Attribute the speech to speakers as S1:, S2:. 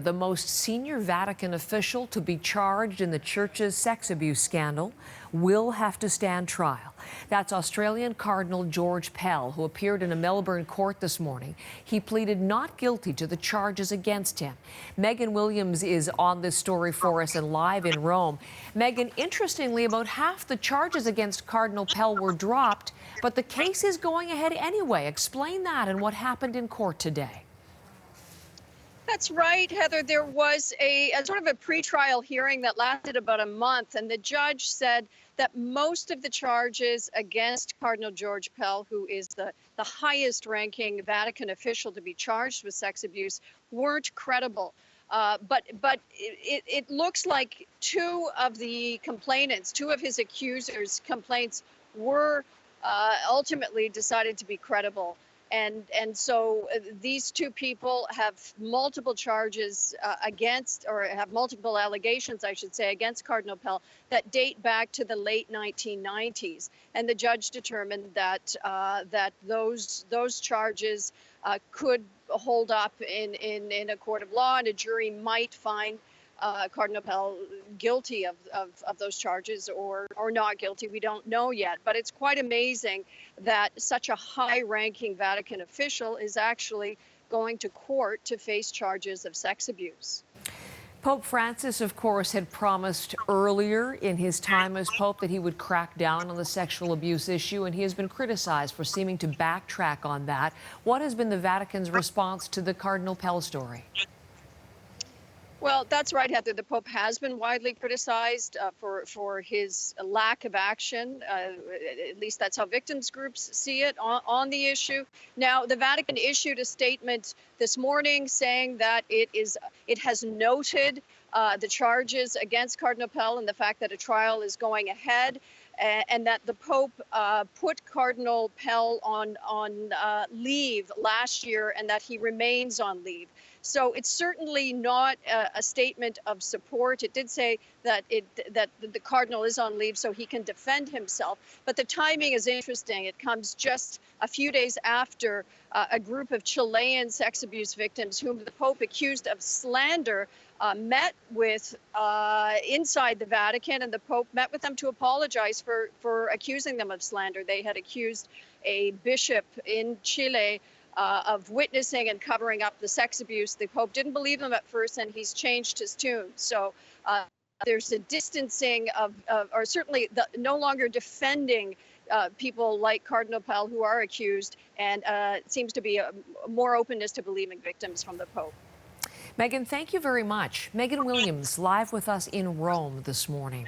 S1: the most senior Vatican official to be charged in the Church's sex abuse scandal, will have to stand trial. That's Australian Cardinal George Pell, who appeared in a Melbourne court this morning. He pleaded not guilty to the charges against him. Megan Williams is on this story for us and live in Rome. Megan, interestingly, about half the charges against Cardinal Pell were dropped, but the case is going ahead anyway. Explain that and what happened in court today.
S2: That's right, Heather. There was a sort of a pretrial hearing that lasted about a month, and the judge said that most of the charges against Cardinal George Pell, who is the highest-ranking Vatican official to be charged with sex abuse, weren't credible. But it looks like two of his accusers' complaints were ultimately decided to be credible. And so these two people have multiple charges have multiple allegations, I should say, against Cardinal Pell that date back to the late 1990s. And the judge determined that those charges could hold up in a court of law, and a jury might find Cardinal Pell guilty of those charges or not guilty. We don't know yet, but it's quite amazing that such a high-ranking Vatican official is actually going to court to face charges of sex abuse.
S1: Pope Francis, of course, had promised earlier in his time as Pope that he would crack down on the sexual abuse issue, and he has been criticized for seeming to backtrack on that. What has been the Vatican's response to the Cardinal Pell story?
S2: Well, that's right, Heather. The Pope has been widely criticized for his lack of action. At least that's how victims groups see it on the issue. Now, the Vatican issued a statement this morning saying that it has noted the charges against Cardinal Pell and the fact that a trial is going ahead, and that the Pope put Cardinal Pell on leave last year, and that he remains on leave. So it's certainly not a statement of support. It did say that the Cardinal is on leave so he can defend himself. But the timing is interesting. It comes just a few days after a group of Chilean sex abuse victims whom the Pope accused of slander met with inside the Vatican, and the Pope met with them to apologize for accusing them of slander. They had accused a bishop in Chile of witnessing and covering up the sex abuse. The Pope didn't believe them at first, and he's changed his tune. So there's a distancing or certainly no longer defending people like Cardinal Pell who are accused, and it seems to be more openness to believing victims from the Pope.
S1: Megan, thank you very much. Megan Williams, live with us in Rome this morning.